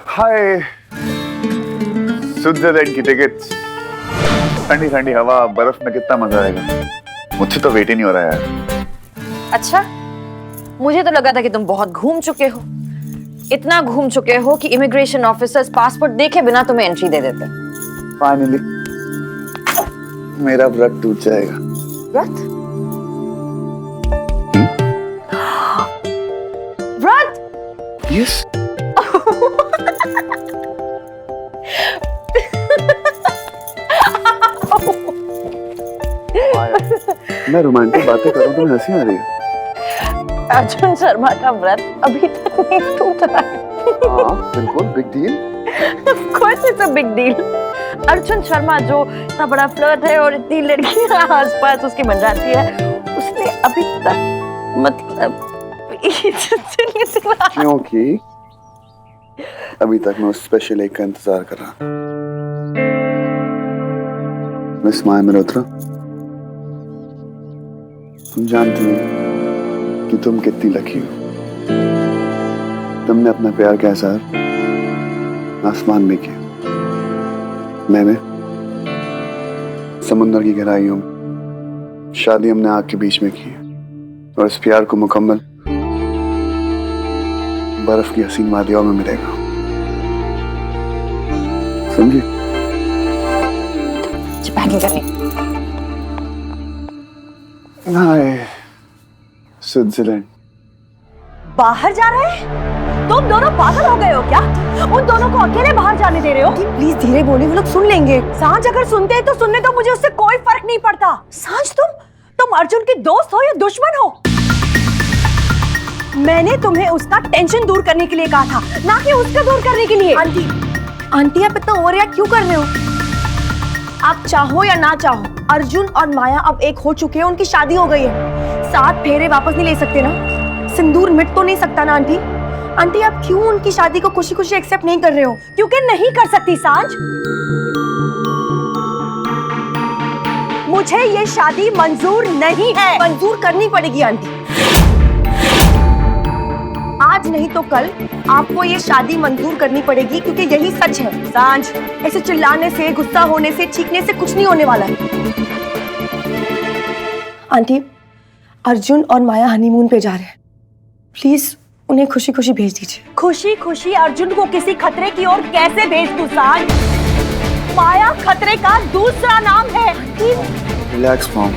हाय, Switzerland की tickets, ठंडी ठंडी हवा, बर्फ में कितना मजा आएगा। मुझसे तो वेट ही नहीं हो रहा है यार। अच्छा, मुझे तो लगा था कि तुम बहुत घूम चुके हो, इतना घूम चुके हो कि इमिग्रेशन ऑफिसर्स पासपोर्ट देखे बिना तुम्हें एंट्री दे देते। फाइनली मेरा व्रत टूट जाएगा। व्रत? व्रत? यस। मैं रोमांटिक बातें करूं तो हंसी आ रही है। अर्जुन शर्मा का व्रत अभी तक नहीं टूट रहा है। हाँ, बिल्कुल big deal. Of course it's a big deal. Arjun Sharma जो इतना बड़ा फ्लर्ट है और इतनी लड़कियां आसपास उसकी बन जाती है, उसने अभी तक मतलब क्योंकि अभी तक मैं उस स्पेशल एक का इंतजार कर रहा। मिस माया मल्होत्रा, तुम जानती हो कि तुम कितनी लकी हो। तुमने अपना प्यार का एहसास आसमान में किया, मैंने समुद्र की गहराइयों में, शादी हमने आग के बीच में की और इस प्यार को मुकम्मल बर्फ की हसीन वादियों में मिलेगा। समझी? पैकिंग करनी। हाय, स्विट्जरलैंड। बाहर जा रहे हैं? तुम दोनों पागल हो गए हो क्या? उन दोनों को अकेले बाहर जाने दे रहे हो? प्लीज धीरे बोलिए, वो लोग सुन लेंगे। सांझ अगर सुनते हैं तो सुनने दो, मुझे उससे कोई फर्क नहीं पड़ता। सांझ, तुम अर्जुन की दोस्त हो या दुश्मन हो? मैंने तुम्हें उसका टेंशन दूर करने के लिए कहा था, ना कि उसका दूर करने के लिए। आंटी आप इतना ओवर रिएक्ट क्यों कर रहे हो? आप चाहो या ना चाहो, अर्जुन और माया अब एक हो चुके हैं, उनकी शादी हो गई है। 7 फेरे वापस नहीं ले सकते ना? सिंदूर मिट तो नहीं सकता ना आंटी? आंटी आप क्यों उनकी शादी को खुशी खुशी एक्सेप्ट नहीं कर रहे हो? क्योंकि नहीं कर सकती सांझ। मुझे ये शादी मंजूर नहीं है। मंजूर करनी पड़ेगी आंटी। आज नहीं तो कल आपको ये शादी मंजूर करनी पड़ेगी, क्योंकि यही सच है। सांझ, ऐसे चिल्लाने से, गुस्सा होने से, चीखने से कुछ नहीं होने वाला है। आंटी, अर्जुन और माया हनीमून पे जा रहे हैं, प्लीज उन्हें खुशी खुशी भेज दीजिए। खुशी खुशी अर्जुन को किसी खतरे की ओर कैसे भेज दूं सांझ? माया खतरे का दूसरा नाम है। रिलैक्स मॉम,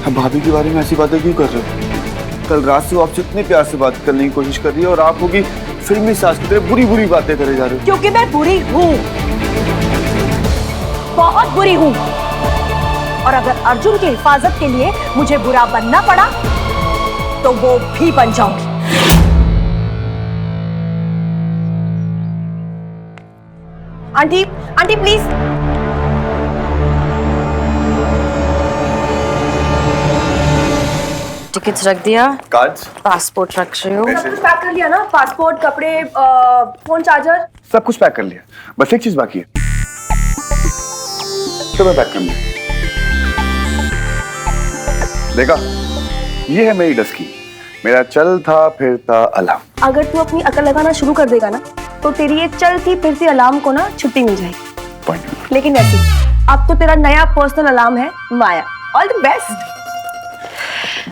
अब भाभी के बारे में ऐसी बातें क्यों कर रहे हो? कल रात से वो आपसे इतने प्यार से बात करने की कोशिश कर रही है और आप होगी फिल्मी सास की तरह बुरी बुरी बातें करे जा रहे हो। क्योंकि मैं बुरी हूँ, बहुत बुरी हूँ, और अगर अर्जुन की हिफाजत के लिए मुझे बुरा बनना पड़ा तो वो भी बन जाऊंगी। Aunty, aunty please. टिकट्स रख दिया, कार्ड्स, पासपोर्ट रख रही हो। सब कुछ पैक कर लिया ना? पासपोर्ट, कपड़े, फोन, चार्जर, सब कुछ पैक कर लिया। बस एक चीज बाकी है, तुम्हें पैक करना है। देखा, ये है मेरी डस्की, मेरा चलता फिरता अलार्म। अगर तू अपनी अकल लगाना शुरू कर देगा ना, तो तेरी ये चलती फिरती अलार्म को ना छुट्टी मिल जाएगी। लेकिन ऐसी, अब तो तेरा नया पर्सनल अलार्म है माया। All the best.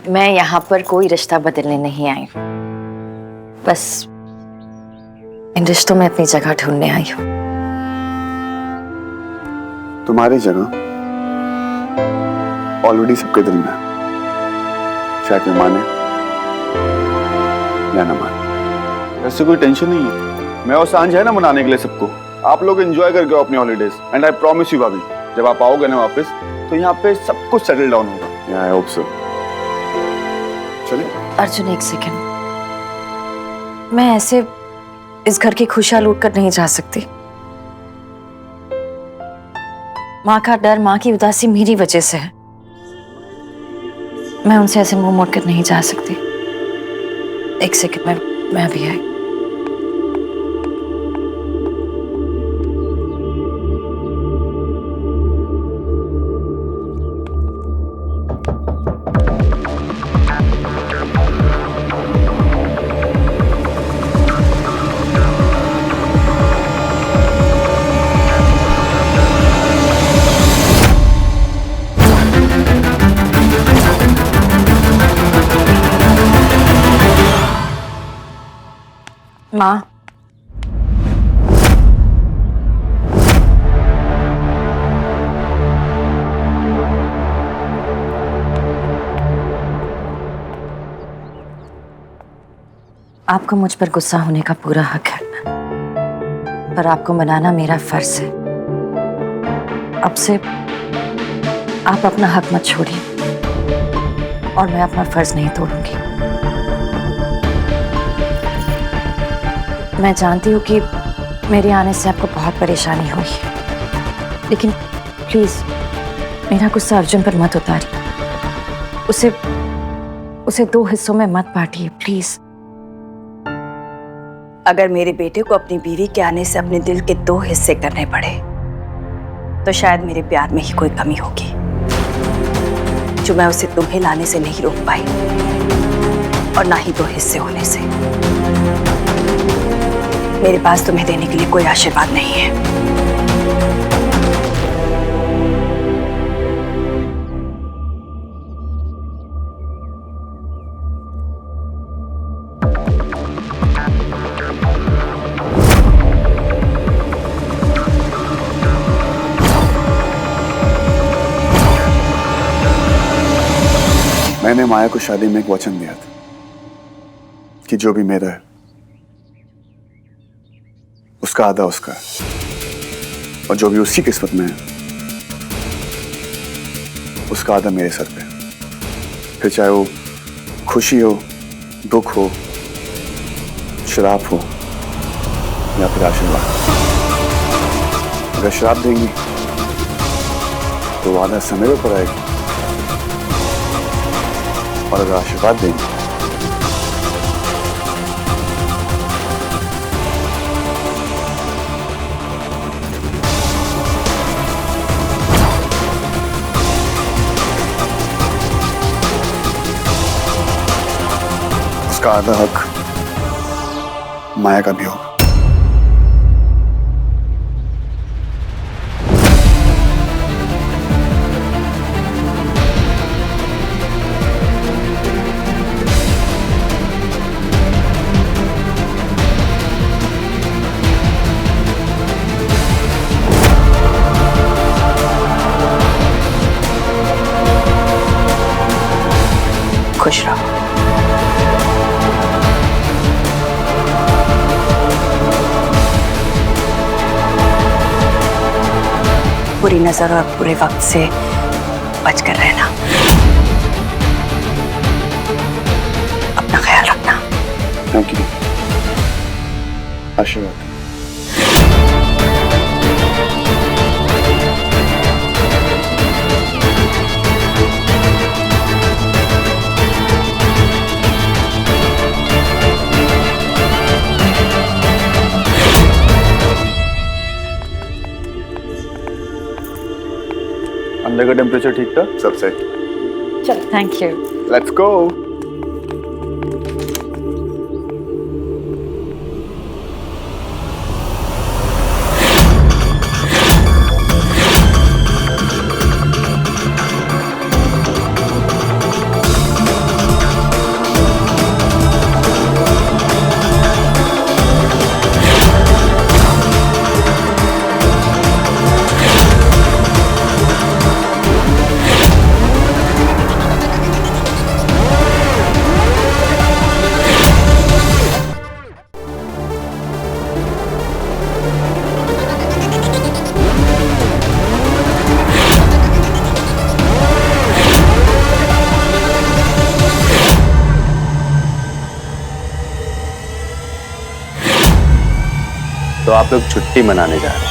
मैं यहाँ पर कोई रिश्ता बदलने नहीं आई, बस इन रिश्तों में अपनी जगह ढूंढने आई हूँ। तुम्हारी जगह ऑलरेडी सबके दिल में है, चाहे कोई माने या ना माने। ऐसे कोई टेंशन नहीं है, मैं और सांझ है ना मनाने के लिए सबको। आप लोग एंजॉय करके आओ अपनी holidays, and I promise you भाभी, जब आप आओगे ना वापस तो यहाँ पे सब कुछ सेटल डाउन होगा। I hope so. चलिए। अर्जुन, एक सेकंड, मैं ऐसे इस घर की खुशियां लूट कर नहीं जा सकती। माँ का डर, माँ की उदासी मेरी वजह से है। मैं उनसे ऐसे मुंह मोड़ कर नहीं जा सकती। एक सेकंड, मैं अभी आई। माँ, आपको मुझ पर गुस्सा होने का पूरा हक है, पर आपको मनाना मेरा फर्ज है। अब से आप अपना हक मत छोड़िए और मैं अपना फर्ज नहीं तोड़ूंगी। मैं जानती हूँ कि मेरे आने से आपको बहुत परेशानी हुई है, लेकिन प्लीज मेरा गुस्सा अर्जुन पर मत उतारिए। उसे 2 हिस्सों में मत बांटिए प्लीज। अगर मेरे बेटे को अपनी बीवी के आने से अपने दिल के 2 हिस्से करने पड़े तो शायद मेरे प्यार में ही कोई कमी होगी जो मैं उसे तुम्हें लाने से नहीं रोक पाई, और ना ही 2 हिस्से होने से। मेरे पास तुम्हें देने के लिए कोई आशीर्वाद नहीं है। मैंने माया को शादी में एक वचन दिया था कि जो भी मेरा है उसका आधा उसका है, और जो भी उसकी किस्मत में है उसका आधा मेरे सर पे। फिर चाहे वो खुशी हो, दुख हो, श्राप हो या फिर आशीर्वाद। अगर श्राप देंगी तो आधा समय पर आएगी, और अगर आशीर्वाद देंगे उसका आधा हक माया का भी होगा। खुश रहो। बुरी नजर और बुरे वक्त से बचकर रहना। अपना ख्याल रखना। Thank you. आशीर्वाद। अंदर का टेम्परेचर ठीक था? सब सही। चलो थैंक यू। Let's go. तो आप लोग छुट्टी मनाने जा रहे हैं?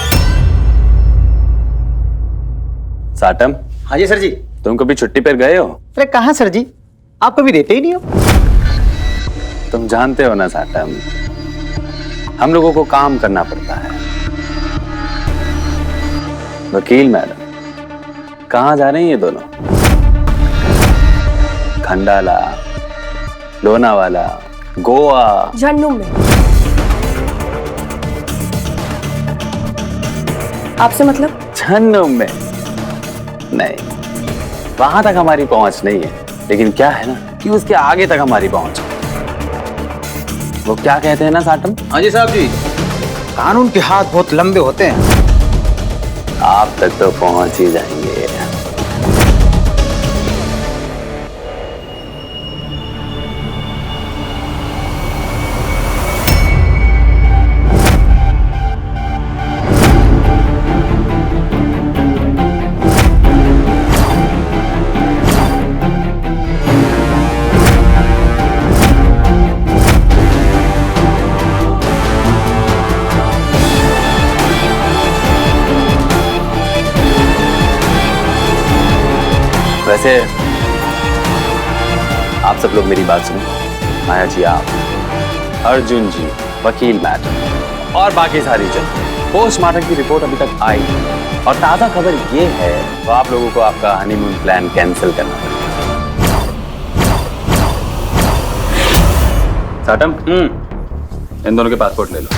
साटम। हाँ जी सर जी। तुम कभी छुट्टी पर गए हो? अरे कहाँ सर जी, आप कभी देते ही नहीं हो। तुम जानते हो ना साटम, हम लोगों को काम करना पड़ता है। वकील मैडम, कहाँ जा रही हैं ये दोनों? खंडाला, लोनावाला, गोवा। झन्नू में। आपसे मतलब? झन्नू में नहीं, वहां तक हमारी पहुंच नहीं है, लेकिन क्या है ना कि उसके आगे तक हमारी पहुंच है। वो क्या कहते हैं ना साटम, हाँ जी साहब जी, कानून के हाथ बहुत लंबे होते हैं। आप तक तो पहुंच ही जाएंगे। वैसे आप सब लोग मेरी बात सुनो। माया जी, आप, अर्जुन जी, वकील मैडम और बाकी सारी जनता, पोस्टमार्टम की रिपोर्ट अभी तक आई और ताजा खबर ये है तो आप लोगों को आपका हनीमून प्लान कैंसिल करना पड़ेगा। साटम, इन दोनों के पासपोर्ट ले लो।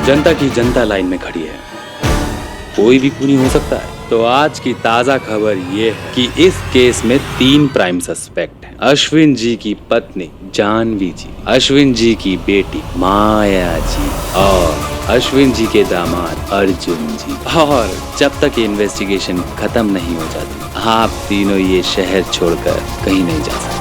जनता की जनता लाइन में खड़ी है, कोई भी खूनी हो सकता है। तो आज की ताजा खबर ये है कि इस केस में 3 प्राइम सस्पेक्ट हैं। अश्विन जी की पत्नी जानवी जी, अश्विन जी की बेटी माया जी और अश्विन जी के दामाद अर्जुन जी। और जब तक ये इन्वेस्टिगेशन खत्म नहीं हो जाती, आप तीनों ये शहर छोड़कर कहीं नहीं जा सकते।